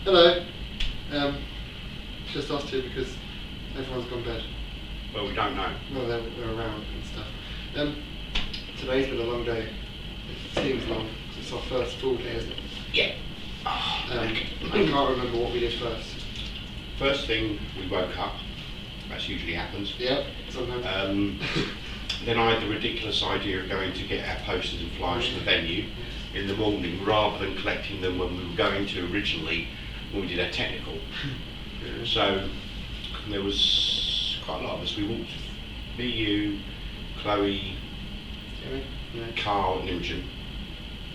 Hello. Just us two because everyone's gone to bed. Well, we don't know. Well, they're around and stuff. Today's been a long day. It seems long because it's our first full day, isn't it? Yeah. I can't remember what we did first. First thing, we woke up. That usually happens. Yep, sometimes. Then I had the ridiculous idea of going to get our posters and flyers to the venue in the morning rather than collecting them when we were going to originally when we did our technical. So there was quite a lot of us. We walked, me, you, Chloe, Carl and Imogen.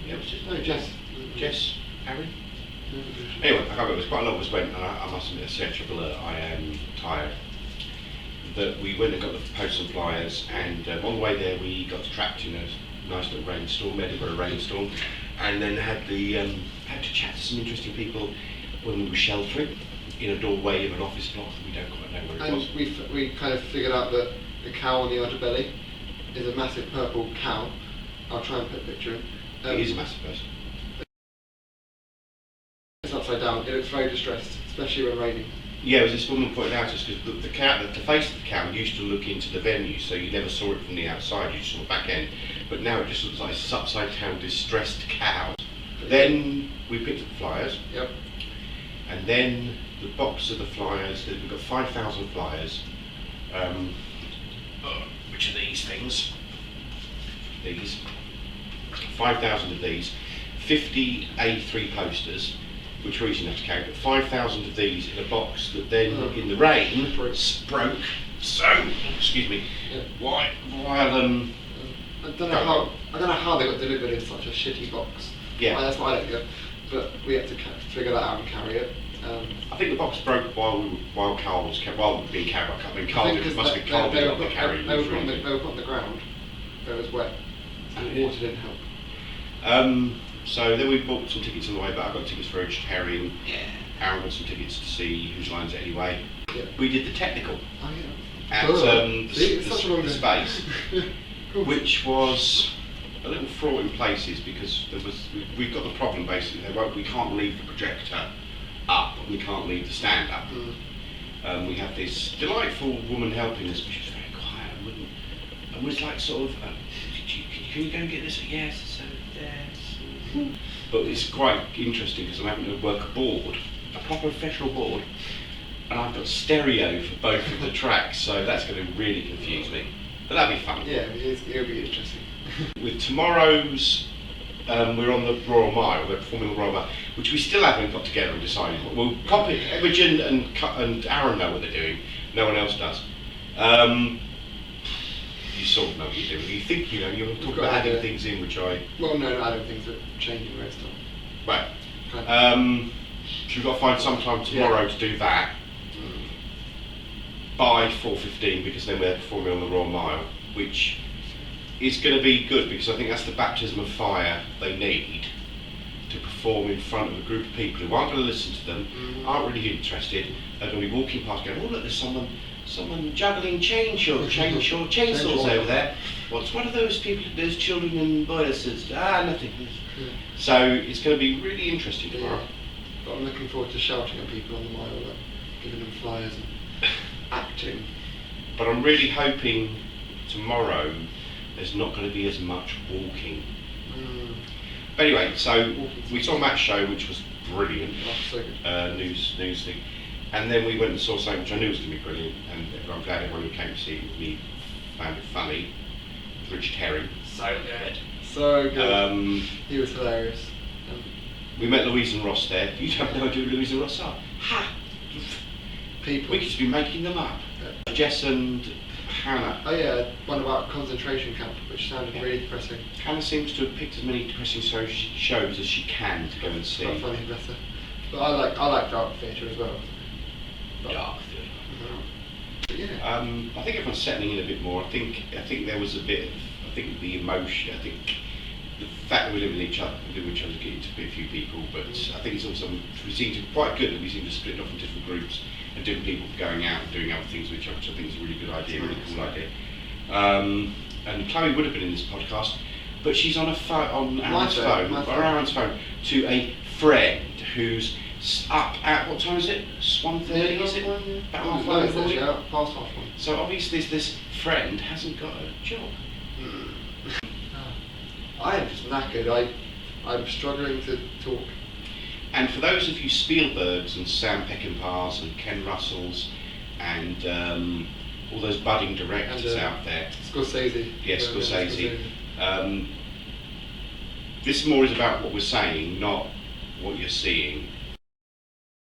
Yeah, it was just Jess, Harry. Anyway, I can't remember, it was quite a lot of us went, and I must admit, a search alert, I am tired. That we went and got the posts and flyers, and on the way there we got trapped in a nice little rainstorm, Edinburgh rainstorm, and then had to chat to some interesting people when we were sheltering in a doorway of an office block that we don't quite know where it was. And we kind of figured out that the cow on the underbelly is a massive purple cow. I'll try and put a picture in. It is a massive person. It's upside down. It looks very distressed, especially when raining. Yeah, it was this woman pointed out to us because the face of the cow used to look into the venue, so you never saw it from the outside, you just saw the back end. But now it just looks like this upside down, distressed cow. Then we picked up the flyers. Yep. And then the box of the flyers, we've got 5,000 flyers, which are these things. These. 5,000 of these. 50 A3 posters, which were easy enough to carry, but 5,000 of these in a box that then, in the rain, broke. So, excuse me, while I don't know how they got delivered in such a shitty box. Yeah. That's what I don't get. But we had to figure that out and carry it. I think the box broke while Carl was being carried. I mean, Carl must have been Carl they being were carried. put on the ground. It was wet. And the water didn't help. So then we bought some tickets on the way back. I got tickets for Harry and Aaron got some tickets to see Whose Lines It Anyway. Yeah. We did the technical at the space, which was a little fraught in places because we've got the problem basically. We can't leave the projector up and we can't leave the stand up. We have this delightful woman helping us, but she was very quiet and was like sort of, can you go and get this? Yes, so yes. But it's quite interesting because I'm having to work a board, a proper professional board, and I've got stereo for both of the tracks, so that's going to really confuse me. But that'll be fun. Yeah, it'll be interesting. With tomorrow's, we're on the Royal Mile, we're performing the Royal Mile, which we still haven't got together and decided. We'll copy, Imogen and Aaron know what they're doing, no one else does. You sort of know what you're doing. You think you know, you're talking about adding things in, which I... Well, no, adding things that changing the rest of. Right. So we've got to find some time tomorrow to do that by 4:15 because then we're performing on the Royal Mile, which is going to be good because I think that's the baptism of fire they need to perform in front of a group of people who aren't going to listen to them, aren't really interested, are going to be walking past going, oh look, there's someone juggling chainsaws over there. What's one of those people, those children in boiler suits? Nothing. So it's going to be really interesting tomorrow. Yeah. But I'm looking forward to shouting at people on the mile, giving them flyers and acting. But I'm really hoping tomorrow there's not going to be as much walking. But anyway, so we saw Matt's show, which was brilliant. So good. News thing. And then we went and saw something which I knew was going to be brilliant, and I'm glad everyone who came to see me found it funny. Richard Herring. So good. So good. He was hilarious. We met Louise and Ross there. You don't know who Louise and Ross are? Ha! People. We could just be making them up. Yeah. Jess and Hannah. Oh yeah, one about concentration camp, which sounded really depressing. Hannah seems to have picked as many depressing shows as she can to go and see. Quite funny, better. But I like dark theatre as well. Dark theatre. Yeah. I think everyone's settling in a bit more. I think there was a bit of, the emotion, the fact that we live with each other is getting to be a few people, but I think it's also, we seem to be quite good that we seem to split off in different groups and different people going out and doing other things, which I think is a really good idea, really cool idea. And Chloe would have been in this podcast, but she's on Aaron's phone to a friend who's Up at, what time is it? 1:30, is it? About half one in the morning? Out past half one. So obviously this friend hasn't got a job. I am just knackered. I'm struggling to talk. And for those of you Spielbergs and Sam Peckinpahs and Ken Russells and all those budding directors And, out there. Scorsese. Yes, Scorsese. This more is about what we're saying, not what you're seeing.